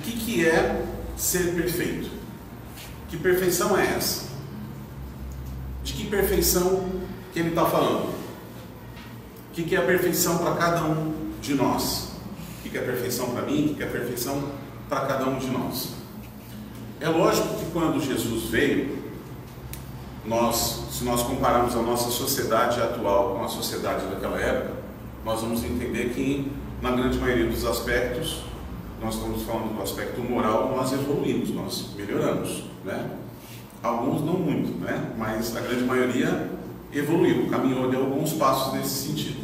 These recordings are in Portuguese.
que é ser perfeito? Que perfeição é essa? De que perfeição que ele está falando? O que é a perfeição para cada um de nós? O que é a perfeição para mim? O que é a perfeição para cada um de nós? É lógico que quando Jesus veio, se nós compararmos a nossa sociedade atual com a sociedade daquela época, nós vamos entender que, na grande maioria dos aspectos, nós estamos falando do aspecto moral, nós evoluímos, nós melhoramos, né? Alguns não muito, né? Mas a grande maioria evoluiu, caminhou, deu alguns passos nesse sentido.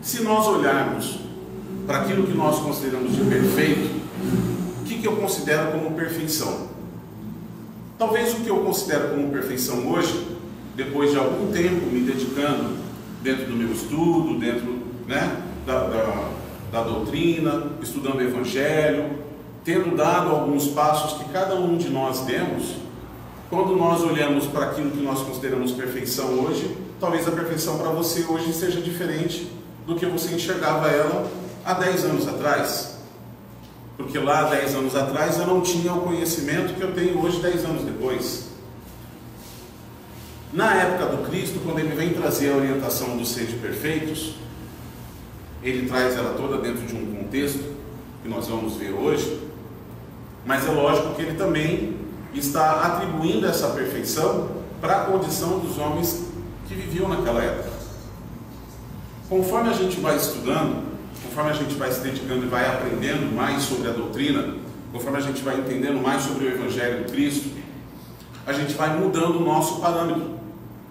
Se nós olharmos para aquilo que nós consideramos de perfeito, o que eu considero como perfeição? Talvez o que eu considero como perfeição hoje, depois de algum tempo me dedicando dentro do meu estudo, dentro, né, da doutrina, estudando o Evangelho, tendo dado alguns passos que cada um de nós demos, quando nós olhamos para aquilo que nós consideramos perfeição hoje, talvez a perfeição para você hoje seja diferente do que você enxergava ela há 10 anos atrás. Porque lá há 10 anos atrás eu não tinha o conhecimento que eu tenho hoje 10 anos depois. Na época do Cristo, quando ele vem trazer a orientação dos sede perfeitos, ele traz ela toda dentro de um contexto que nós vamos ver hoje, mas é lógico que ele também está atribuindo essa perfeição para a condição dos homens que viviam naquela época. Conforme a gente vai estudando, conforme a gente vai se dedicando e vai aprendendo mais sobre a doutrina, conforme a gente vai entendendo mais sobre o Evangelho de Cristo, a gente vai mudando o nosso parâmetro.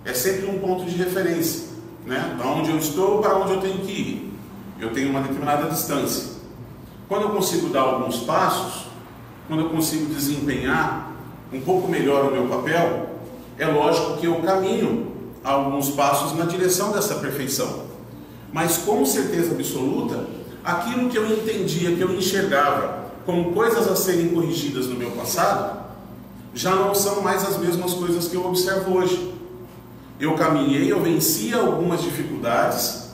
É sempre um ponto de referência, né? Da onde eu estou para onde eu tenho que ir. Eu tenho uma determinada distância. Quando eu consigo dar alguns passos, quando eu consigo desempenhar um pouco melhor o meu papel, é lógico que eu caminho alguns passos na direção dessa perfeição. Mas com certeza absoluta, aquilo que eu entendia, que eu enxergava como coisas a serem corrigidas no meu passado, já não são mais as mesmas coisas que eu observo hoje. Eu caminhei, eu venci algumas dificuldades,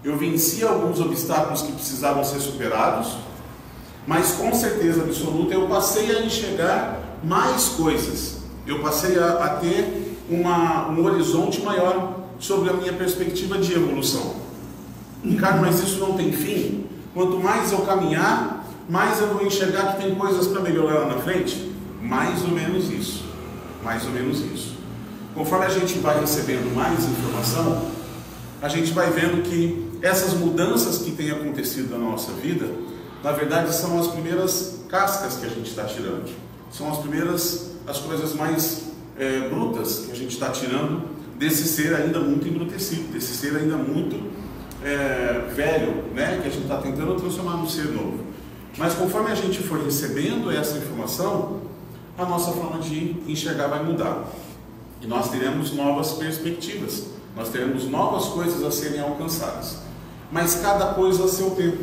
eu venci alguns obstáculos que precisavam ser superados, mas com certeza absoluta eu passei a enxergar mais coisas, eu passei a ter um horizonte maior sobre a minha perspectiva de evolução. Ricardo, mas isso não tem fim? Quanto mais eu caminhar, mais eu vou enxergar que tem coisas para melhorar lá na frente? Mais ou menos isso. Mais ou menos isso. Conforme a gente vai recebendo mais informação, a gente vai vendo que essas mudanças que têm acontecido na nossa vida, na verdade são as primeiras cascas que a gente está tirando. São as coisas mais brutas que a gente está tirando desse ser ainda muito embrutecido, desse ser ainda muito velho, né, que a gente está tentando transformar num ser novo. Mas conforme a gente for recebendo essa informação, a nossa forma de enxergar vai mudar. E nós teremos novas perspectivas, nós teremos novas coisas a serem alcançadas. Mas cada coisa a seu tempo.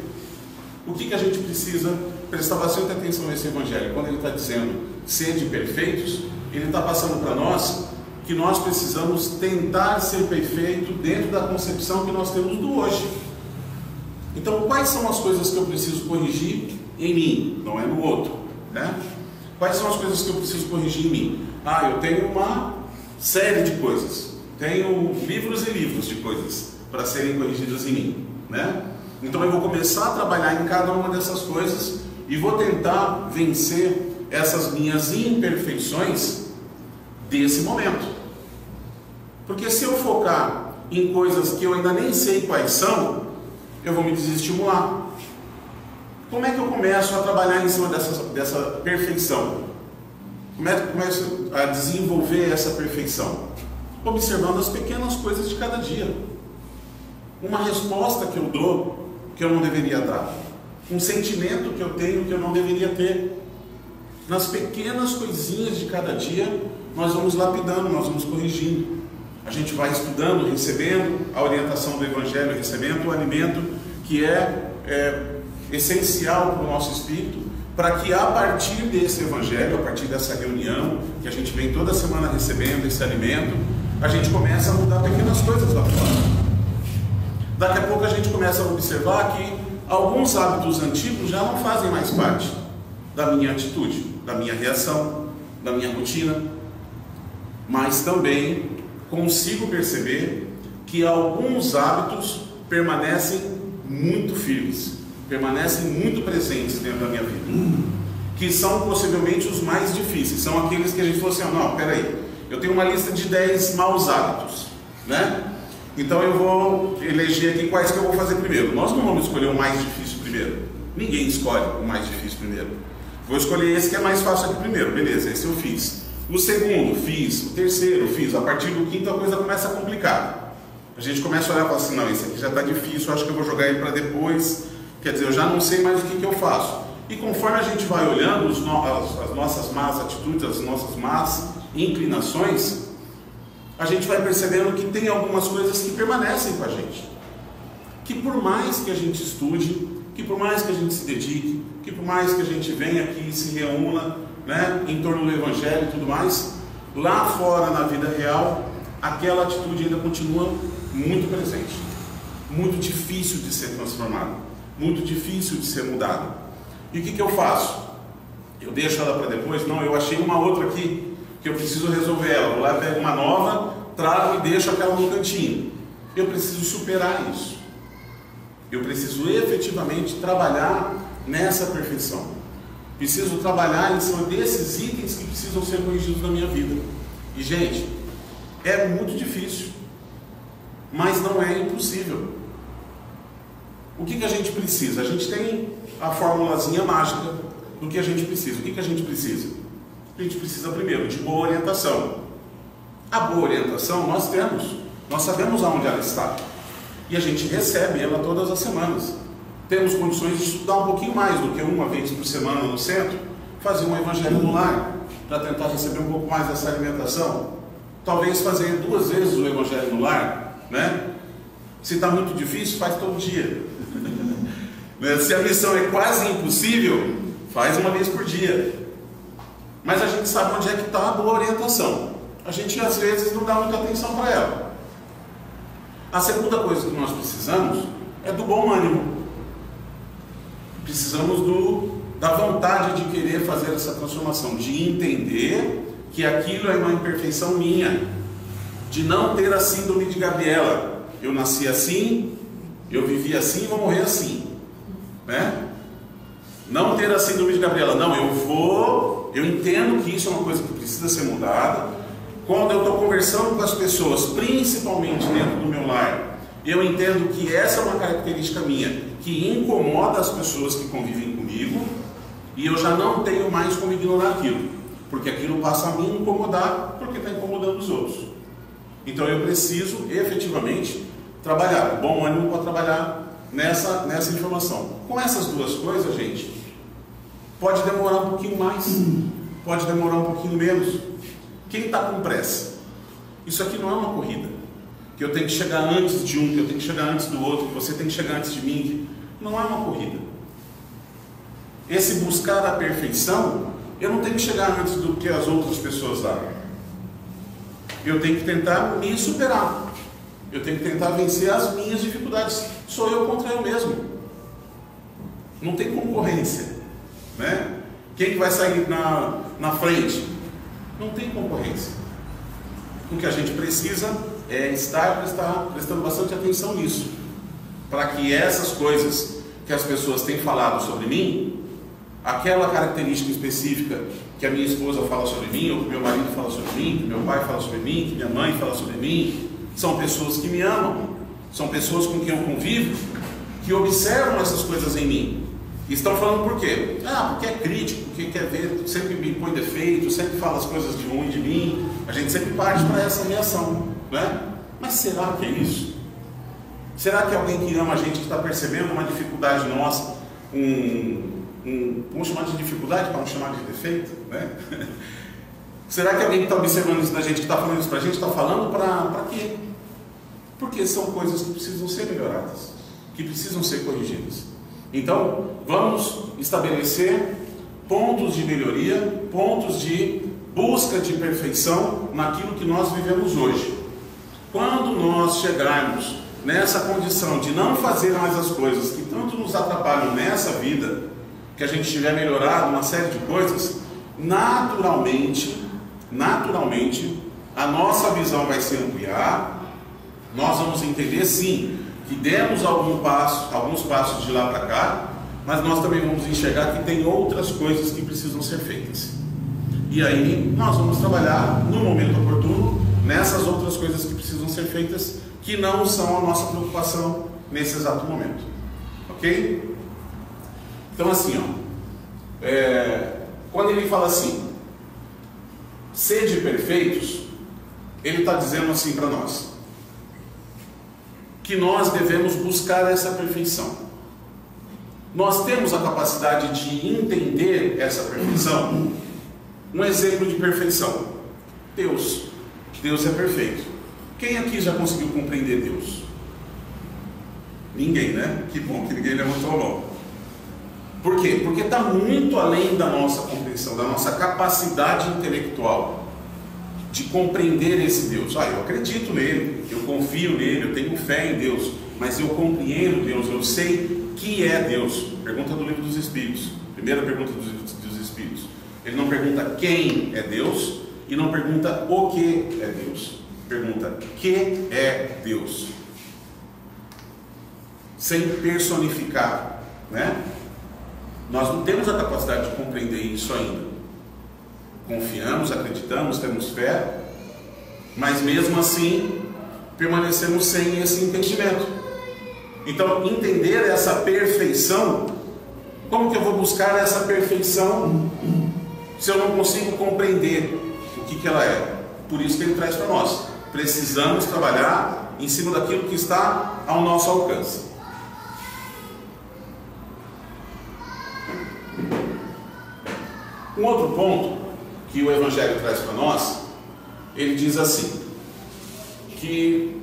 O que a gente precisa prestar bastante atenção nesse Evangelho? Quando ele está dizendo sede perfeitos, ele está passando para nós que nós precisamos tentar ser perfeito dentro da concepção que nós temos do hoje. Então, quais são as coisas que eu preciso corrigir em mim, não é no outro, né? Quais são as coisas que eu preciso corrigir em mim? Eu tenho uma série de coisas, tenho livros e livros de coisas para serem corrigidas em mim, né? Então eu vou começar a trabalhar em cada uma dessas coisas e vou tentar vencer essas minhas imperfeições desse momento. Porque se eu focar em coisas que eu ainda nem sei quais são, eu vou me desestimular. Como é que eu começo a trabalhar em cima dessa perfeição? Como é que eu começo a desenvolver essa perfeição? Observando as pequenas coisas de cada dia. Uma resposta que eu dou que eu não deveria dar. Um sentimento que eu tenho que eu não deveria ter. Nas pequenas coisinhas de cada dia, nós vamos lapidando, nós vamos corrigindo. A gente vai estudando, recebendo a orientação do Evangelho, recebendo o alimento que é essencial para o nosso espírito, para que a partir desse Evangelho, a partir dessa reunião, que a gente vem toda semana recebendo esse alimento, a gente começa a mudar pequenas coisas lá fora. Daqui a pouco a gente começa a observar que alguns hábitos antigos já não fazem mais parte. da minha atitude, da minha reação, da minha rotina, mas também consigo perceber que alguns hábitos permanecem muito firmes, permanecem muito presentes dentro da minha vida, que são possivelmente os mais difíceis, são aqueles que a gente falou assim, não, peraí, eu tenho uma lista de 10 maus hábitos, né? Então eu vou eleger aqui quais que eu vou fazer primeiro. Nós não vamos escolher o mais difícil primeiro, ninguém escolhe o mais difícil primeiro. Vou escolher esse que é mais fácil aqui primeiro, beleza, esse eu fiz. O segundo, fiz. O terceiro, fiz. A partir do quinto a coisa começa a complicar. A gente começa a olhar e falar assim, não, esse aqui já está difícil, eu acho que eu vou jogar ele para depois. Quer dizer, eu já não sei mais o que eu faço. E conforme a gente vai olhando as nossas más atitudes, as nossas más inclinações, a gente vai percebendo que tem algumas coisas que permanecem com a gente. Que por mais que a gente estude, que por mais que a gente se dedique, que por mais que a gente venha aqui e se reúna, né, em torno do Evangelho e tudo mais, lá fora na vida real, aquela atitude ainda continua muito presente, muito difícil de ser transformada, muito difícil de ser mudada. E o que eu faço? Eu deixo ela para depois? Não, eu achei uma outra aqui que eu preciso resolver ela, vou lá, pego uma nova, trago e deixo aquela no cantinho. Eu preciso superar isso, eu preciso efetivamente trabalhar nessa perfeição. Preciso trabalhar em cima desses itens que precisam ser corrigidos na minha vida. E, gente, é muito difícil, mas não é impossível. O que a gente precisa? A gente tem a formulazinha mágica do que a gente precisa. O que a gente precisa? A gente precisa, primeiro, de boa orientação. A boa orientação nós temos. Nós sabemos aonde ela está. E a gente recebe ela todas as semanas. Temos condições de estudar um pouquinho mais do que uma vez por semana no centro, fazer um evangelho no lar, para tentar receber um pouco mais dessa alimentação. Talvez fazer 2 vezes o evangelho no lar, né? Se está muito difícil, faz todo dia. Se a missão é quase impossível, faz uma vez por dia. Mas a gente sabe onde é que está a boa orientação. A gente às vezes não dá muita atenção para ela. A segunda coisa que nós precisamos é do bom ânimo. Precisamos da vontade de querer fazer essa transformação, de entender que aquilo é uma imperfeição minha, de não ter a síndrome de Gabriela. Eu nasci assim, eu vivi assim e vou morrer assim, né? Não ter a síndrome de Gabriela, não, eu entendo que isso é uma coisa que precisa ser mudada. Quando eu estou conversando com as pessoas, principalmente dentro do meu lar, eu entendo que essa é uma característica minha, que incomoda as pessoas que convivem comigo, e eu já não tenho mais como ignorar aquilo, porque aquilo passa a me incomodar, porque está incomodando os outros. Então eu preciso efetivamente trabalhar, o bom ânimo para trabalhar nessa informação. Com essas duas coisas, gente, pode demorar um pouquinho mais, pode demorar um pouquinho menos. Quem está com pressa? Isso aqui não é uma corrida, que eu tenho que chegar antes de um, que eu tenho que chegar antes do outro, que você tem que chegar antes de mim. Não é uma corrida. Esse buscar a perfeição, eu não tenho que chegar antes do que as outras pessoas dão. Eu tenho que tentar me superar. Eu tenho que tentar vencer as minhas dificuldades. Sou eu contra eu mesmo. Não tem concorrência, né? Quem que vai sair na frente? Não tem concorrência. O que a gente precisa é estar prestando bastante atenção nisso, para que essas coisas que as pessoas têm falado sobre mim, aquela característica específica que a minha esposa fala sobre mim, ou que meu marido fala sobre mim, que meu pai fala sobre mim, que minha mãe fala sobre mim, são pessoas que me amam, são pessoas com quem eu convivo, que observam essas coisas em mim. E estão falando por quê? Porque é crítico, porque quer ver, sempre me põe defeito, sempre fala as coisas de ruim de mim. A gente sempre parte para essa reação, né? Mas será que é isso? Será que alguém que ama a gente, que está percebendo uma dificuldade nossa, vamos chamar de dificuldade para não chamar de defeito, né? Será que alguém que está observando isso da gente, que está falando isso para a gente, está falando para quê? Porque são coisas que precisam ser melhoradas, que precisam ser corrigidas. Então, vamos estabelecer pontos de melhoria, pontos de busca de perfeição naquilo que nós vivemos hoje. Quando nós chegarmos nessa condição de não fazer mais as coisas que tanto nos atrapalham nessa vida, que a gente tiver melhorado uma série de coisas, naturalmente, a nossa visão vai se ampliar, nós vamos entender sim, que demos alguns passos de lá para cá, mas nós também vamos enxergar que tem outras coisas que precisam ser feitas. E aí nós vamos trabalhar no momento oportuno nessas outras coisas que precisam ser feitas, que não são a nossa preocupação nesse exato momento. Ok? Então assim, ó, quando ele fala assim, sede perfeitos, ele está dizendo assim para nós, que nós devemos buscar essa perfeição. Nós temos a capacidade de entender essa perfeição. Um exemplo de perfeição: Deus. Deus é perfeito. Quem aqui já conseguiu compreender Deus? Ninguém, né? Que bom que ninguém levantou a mão. Por quê? Porque está muito além da nossa compreensão, da nossa capacidade intelectual de compreender esse Deus. Eu acredito nele, eu confio nele, eu tenho fé em Deus, mas eu compreendo Deus, eu sei que é Deus. Pergunta do Livro dos Espíritos, primeira pergunta dos Espíritos. Ele não pergunta quem é Deus e não pergunta o que é Deus. Pergunta que é Deus, sem personificar, né? Nós não temos a capacidade de compreender isso ainda. Confiamos, acreditamos, temos fé, mas mesmo assim permanecemos sem esse entendimento. Então, entender essa perfeição, como que eu vou buscar essa perfeição se eu não consigo compreender o que ela é? Por isso que ele traz para nós. Precisamos trabalhar em cima daquilo que está ao nosso alcance. Um outro ponto que o Evangelho traz para nós, ele diz assim, que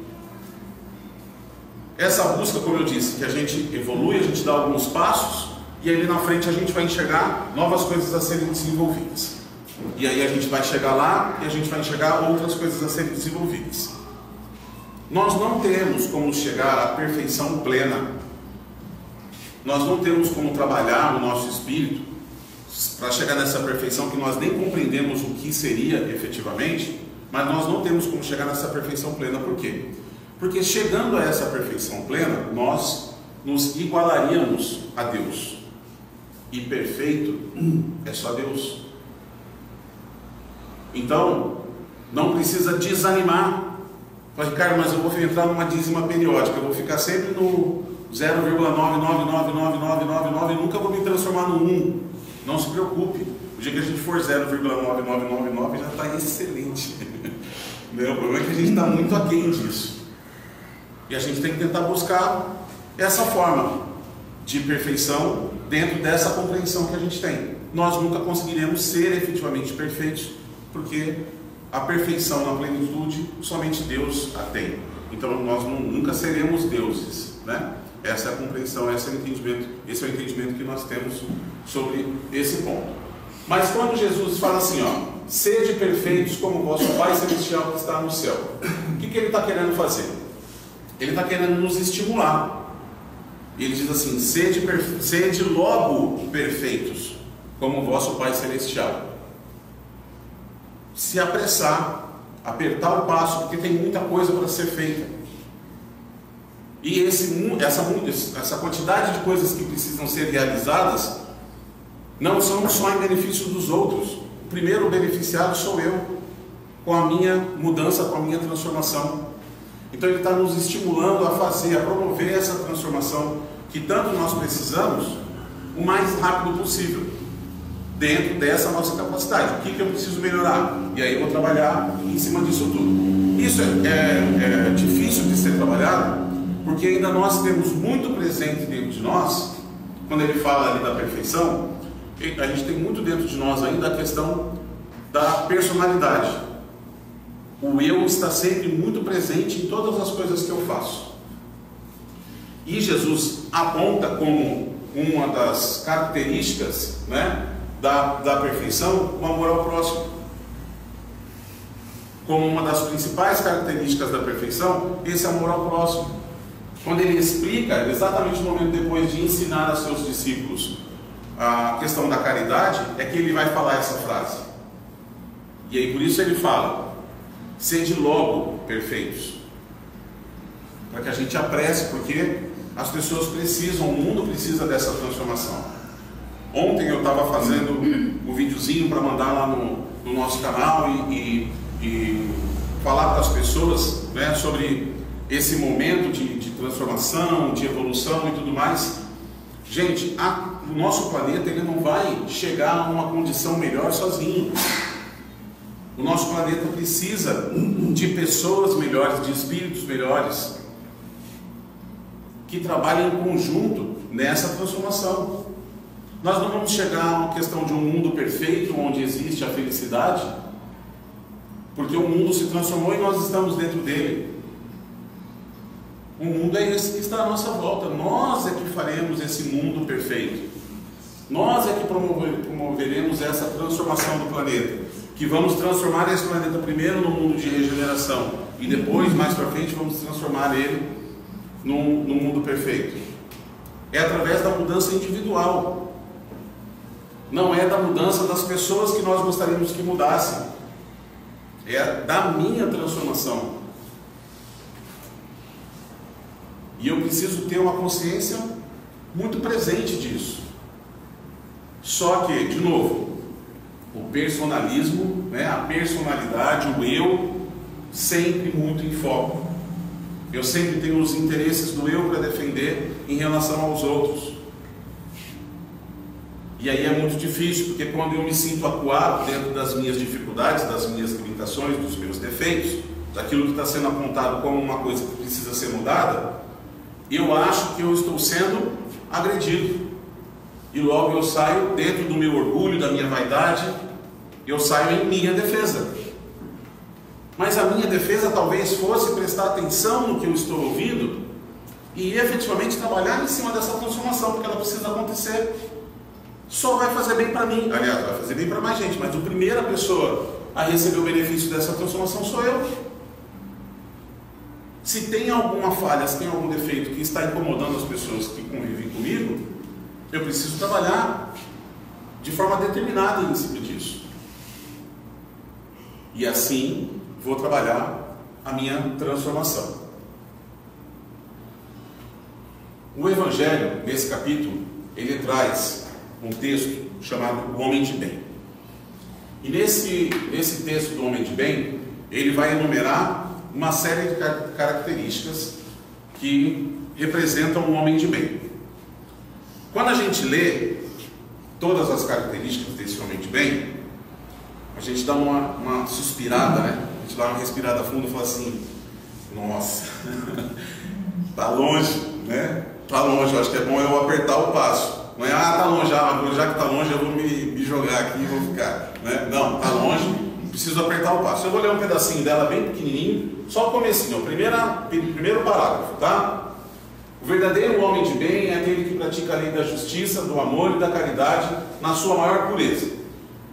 essa busca, como eu disse, que a gente evolui, a gente dá alguns passos, e aí na frente a gente vai enxergar novas coisas a serem desenvolvidas. E aí a gente vai chegar lá e a gente vai enxergar outras coisas a serem desenvolvidas. Nós não temos como chegar à perfeição plena. Nós não temos como trabalhar no nosso espírito para chegar nessa perfeição que nós nem compreendemos o que seria efetivamente, mas nós não temos como chegar nessa perfeição plena. Por quê? Porque chegando a essa perfeição plena, nós nos igualaríamos a Deus. E perfeito é só Deus. Então, não precisa desanimar. Mas, Ricardo, mas eu vou entrar numa dízima periódica, eu vou ficar sempre no 0,999999 e nunca vou me transformar no 1. Não se preocupe, o dia que a gente for 0,9999 já está excelente. O problema é que a gente está muito aquém disso. E a gente tem que tentar buscar essa forma de perfeição dentro dessa compreensão que a gente tem. Nós nunca conseguiremos ser efetivamente perfeitos, porque a perfeição na plenitude somente Deus a tem. Então nós nunca seremos deuses, né? Essa é a compreensão, esse é o entendimento que nós temos sobre esse ponto. Mas quando Jesus fala assim, sede perfeitos como o vosso Pai Celestial que está no céu, o que ele está querendo fazer? Ele está querendo nos estimular. Ele diz assim, sede logo perfeitos como o vosso Pai Celestial. Se apressar, apertar o passo, porque tem muita coisa para ser feita. E essa quantidade de coisas que precisam ser realizadas não são só em benefício dos outros. O primeiro beneficiado sou eu, com a minha mudança, com a minha transformação. Então ele está nos estimulando a fazer, a promover essa transformação que tanto nós precisamos, o mais rápido possível, dentro dessa nossa capacidade. O que eu preciso melhorar? E aí eu vou trabalhar em cima disso tudo. Isso é difícil de ser trabalhado, porque ainda nós temos muito presente dentro de nós, quando ele fala ali da perfeição, a gente tem muito dentro de nós ainda a questão da personalidade. O eu está sempre muito presente em todas as coisas que eu faço. E Jesus aponta como uma das características, né, da perfeição, o amor ao próximo. Como uma das principais características da perfeição, esse amor ao próximo. Quando ele explica, exatamente no momento depois de ensinar a seus discípulos a questão da caridade é que ele vai falar essa frase. E aí por isso ele fala: sede logo perfeitos, para que a gente apresse, porque as pessoas precisam, o mundo precisa dessa transformação. Ontem eu estava fazendo um videozinho para mandar lá no nosso canal e falar para as pessoas, né, sobre esse momento de transformação, de evolução e tudo mais. Gente, o nosso planeta ele não vai chegar a uma condição melhor sozinho. O nosso planeta precisa de pessoas melhores, de espíritos melhores, que trabalhem em conjunto nessa transformação. Nós não vamos chegar a uma questão de um mundo perfeito, onde existe a felicidade, porque o mundo se transformou e nós estamos dentro dele. O mundo é esse que está à nossa volta. Nós é que faremos esse mundo perfeito. Nós é que promoveremos essa transformação do planeta, que vamos transformar esse planeta primeiro no mundo de regeneração e depois, mais para frente, vamos transformar ele no mundo perfeito. É através da mudança individual, não é da mudança das pessoas que nós gostaríamos que mudassem, é da minha transformação. E eu preciso ter uma consciência muito presente disso. Só que, de novo, o personalismo, né, a personalidade, o eu, sempre muito em foco. Eu sempre tenho os interesses do eu para defender em relação aos outros. E aí é muito difícil, porque quando eu me sinto acuado dentro das minhas dificuldades, das minhas limitações, dos meus defeitos, daquilo que está sendo apontado como uma coisa que precisa ser mudada, eu acho que eu estou sendo agredido. E logo eu saio dentro do meu orgulho, da minha vaidade, eu saio em minha defesa. Mas a minha defesa talvez fosse prestar atenção no que eu estou ouvindo e efetivamente trabalhar em cima dessa transformação, porque ela precisa acontecer. Só vai fazer bem para mim, aliás, vai fazer bem para mais gente, mas a primeira pessoa a receber o benefício dessa transformação sou eu. Se tem alguma falha, se tem algum defeito que está incomodando as pessoas que convivem comigo, eu preciso trabalhar de forma determinada em cima disso. E assim vou trabalhar a minha transformação. O Evangelho, nesse capítulo, ele traz um texto chamado O Homem de Bem. E nesse texto do Homem de Bem, ele vai enumerar uma série de características que representam um homem de bem. Quando a gente lê todas as características desse homem de bem, a gente dá uma suspirada, né? A gente dá uma respirada funda e fala assim: nossa, tá longe, né? Tá longe, eu acho que é bom eu apertar o passo. Não é, tá longe, já que tá longe eu vou me jogar aqui e vou ficar, né? Não, tá longe, preciso apertar o passo. Eu vou ler um pedacinho dela bem pequenininho, só o comecinho, o primeiro parágrafo, tá? O verdadeiro homem de bem é aquele que pratica a lei da justiça, do amor e da caridade na sua maior pureza.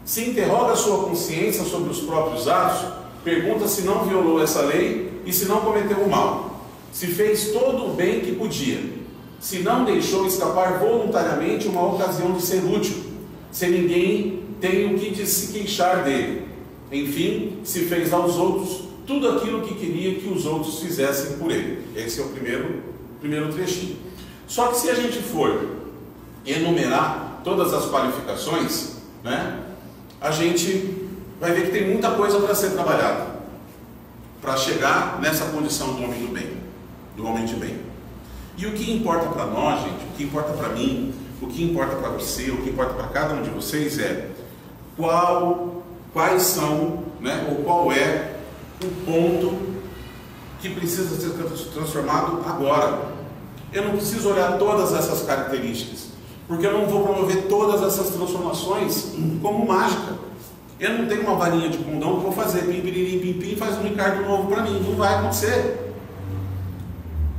Se interroga a sua consciência sobre os próprios atos, pergunta se não violou essa lei e se não cometeu o mal, se fez todo o bem que podia, se não deixou escapar voluntariamente uma ocasião de ser útil, se ninguém tem o que se queixar dele, enfim, se fez aos outros tudo aquilo que queria que os outros fizessem por ele. Esse é o primeiro trechinho. Só que se a gente for enumerar todas as qualificações, né, a gente vai ver que tem muita coisa para ser trabalhada para chegar nessa condição do homem do bem, do homem de bem. E o que importa para nós, gente, o que importa para mim, o que importa para você, o que importa para cada um de vocês é quais são, né, ou qual é o ponto que precisa ser transformado agora. Eu não preciso olhar todas essas características, porque eu não vou promover todas essas transformações como mágica. Eu não tenho uma varinha de condão que vou fazer pim, piririm, pim, pim, faz um Ricardo novo para mim. Não vai acontecer.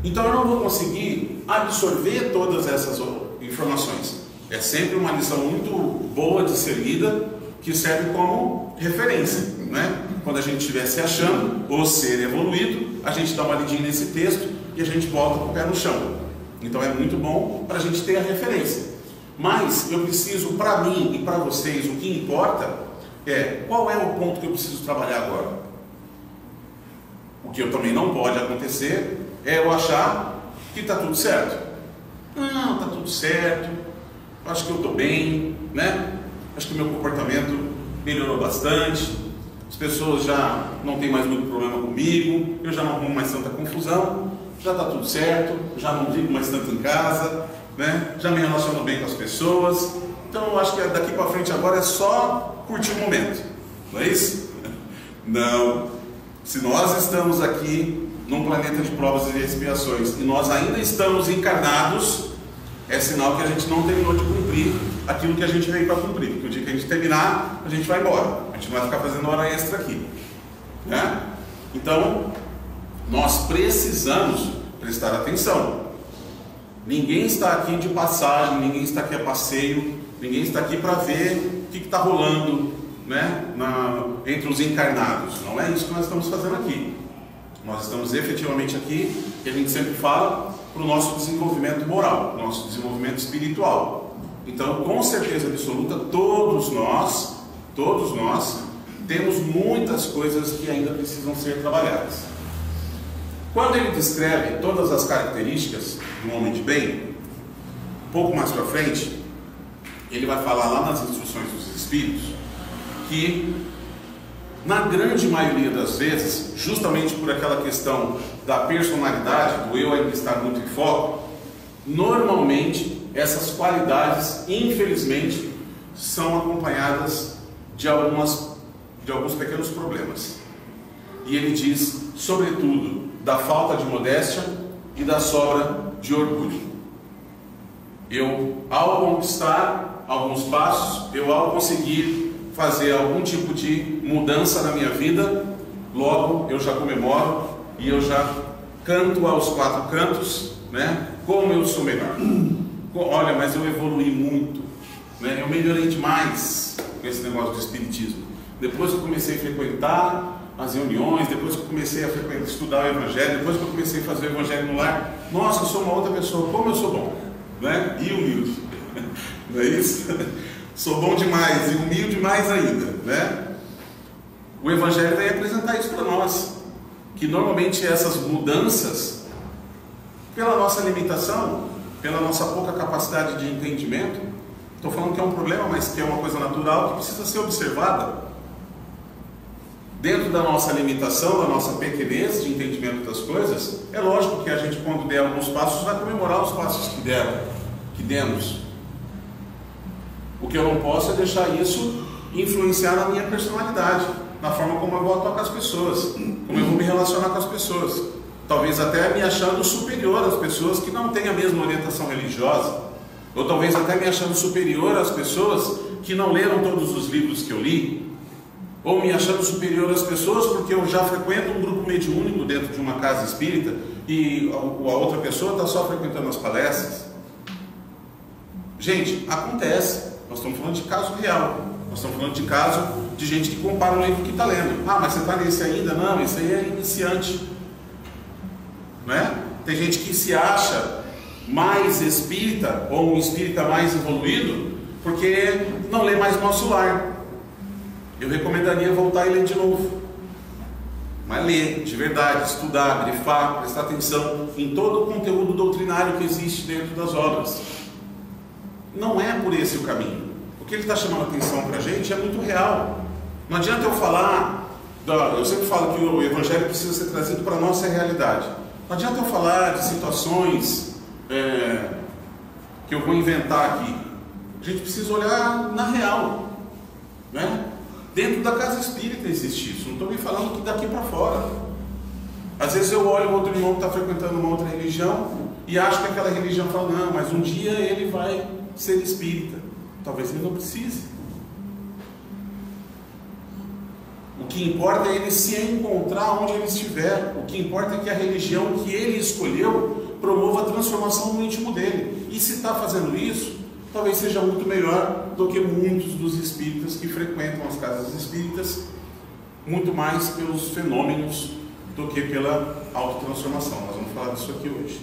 Então eu não vou conseguir absorver todas essas informações. É sempre uma lição muito boa de ser lida, que serve como referência, né? Quando a gente estiver se achando ou ser evoluído, a gente dá uma lidinha nesse texto e a gente volta com o pé no chão. Então é muito bom para a gente ter a referência. Mas eu preciso, para mim e para vocês, o que importa é qual é o ponto que eu preciso trabalhar agora. O que eu também não pode acontecer é eu achar que está tudo certo. Não, está tudo certo, acho que eu estou bem, né? Acho que o meu comportamento melhorou bastante, as pessoas já não têm mais muito problema comigo, eu já não arrumo mais tanta confusão, já está tudo certo, já não brigo mais tanto em casa, né? Já me relaciono bem com as pessoas. Então eu acho que daqui para frente agora é só curtir o momento, não é isso? Não. Se nós estamos aqui num planeta de provas e expiações e nós ainda estamos encarnados, é sinal que a gente não terminou de cumprir aquilo que a gente veio para cumprir, porque o dia que a gente terminar, a gente vai embora, a gente não vai ficar fazendo hora extra aqui, né? Então nós precisamos prestar atenção. Ninguém está aqui de passagem, ninguém está aqui a passeio, ninguém está aqui para ver o que está rolando, né, entre os encarnados. Não é isso que nós estamos fazendo aqui. Nós estamos efetivamente aqui, que a gente sempre fala, para o nosso desenvolvimento moral, nosso desenvolvimento espiritual. Então, com certeza absoluta, todos nós temos muitas coisas que ainda precisam ser trabalhadas. Quando ele descreve todas as características do homem de bem, um pouco mais para frente, ele vai falar lá nas instruções dos Espíritos que, na grande maioria das vezes, justamente por aquela questão da personalidade, do eu ainda estar muito em foco, normalmente essas qualidades, infelizmente, são acompanhadas de alguns pequenos problemas. E ele diz, sobretudo, da falta de modéstia e da sobra de orgulho. Eu, ao conquistar alguns passos, ao conseguir fazer algum tipo de mudança na minha vida, logo eu já comemoro e eu já canto aos quatro cantos, né? Como eu sou melhor. Olha, mas eu evoluí muito, né? Eu melhorei demais com esse negócio do espiritismo. Depois que eu comecei a frequentar as reuniões, depois que eu comecei a estudar o Evangelho, depois que eu comecei a fazer o Evangelho no lar, nossa, eu sou uma outra pessoa, como eu sou bom, né? E humilde, não é isso? Sou bom demais e humilde mais ainda, né? O Evangelho vai apresentar isso para nós, que normalmente essas mudanças, pela nossa limitação, pela nossa pouca capacidade de entendimento, estou falando que é um problema, mas que é uma coisa natural, que precisa ser observada. Dentro da nossa limitação, da nossa pequenez de entendimento das coisas, é lógico que a gente, quando der alguns passos, vai comemorar os passos que demos. O que eu não posso é deixar isso influenciar na minha personalidade, na forma como eu vou atuar com as pessoas, como eu vou me relacionar com as pessoas. Talvez até me achando superior às pessoas que não têm a mesma orientação religiosa, ou talvez até me achando superior às pessoas que não leram todos os livros que eu li, ou me achando superior às pessoas porque eu já frequento um grupo mediúnico dentro de uma casa espírita e a outra pessoa está só frequentando as palestras. Gente, acontece. Nós estamos falando de caso real. Nós estamos falando de caso de gente que compara o livro que está lendo. Ah, mas você está nesse ainda? Não, esse aí é iniciante. Né? Tem gente que se acha mais espírita ou um espírita mais evoluído porque não lê mais Nosso Lar. Eu recomendaria voltar e ler de novo. Mas ler de verdade, estudar, grifar, prestar atenção em todo o conteúdo doutrinário que existe dentro das obras. Não é por esse o caminho. O que ele está chamando a atenção para a gente é muito real. Não adianta eu falar, eu sempre falo que o Evangelho precisa ser trazido para a nossa realidade. Não adianta eu falar de situações que eu vou inventar aqui. A gente precisa olhar na real, né? Dentro da casa espírita existe isso. Não estou me falando que daqui para fora. Às vezes eu olho outro irmão que está frequentando uma outra religião e acho que aquela religião fala, não, mas um dia ele vai ser espírita. Talvez ele não precise. O que importa é ele se encontrar onde ele estiver. O que importa é que a religião que ele escolheu promova a transformação no íntimo dele. E se está fazendo isso, talvez seja muito melhor do que muitos dos espíritas que frequentam as casas espíritas, muito mais pelos fenômenos do que pela autotransformação. Nós vamos falar disso aqui hoje.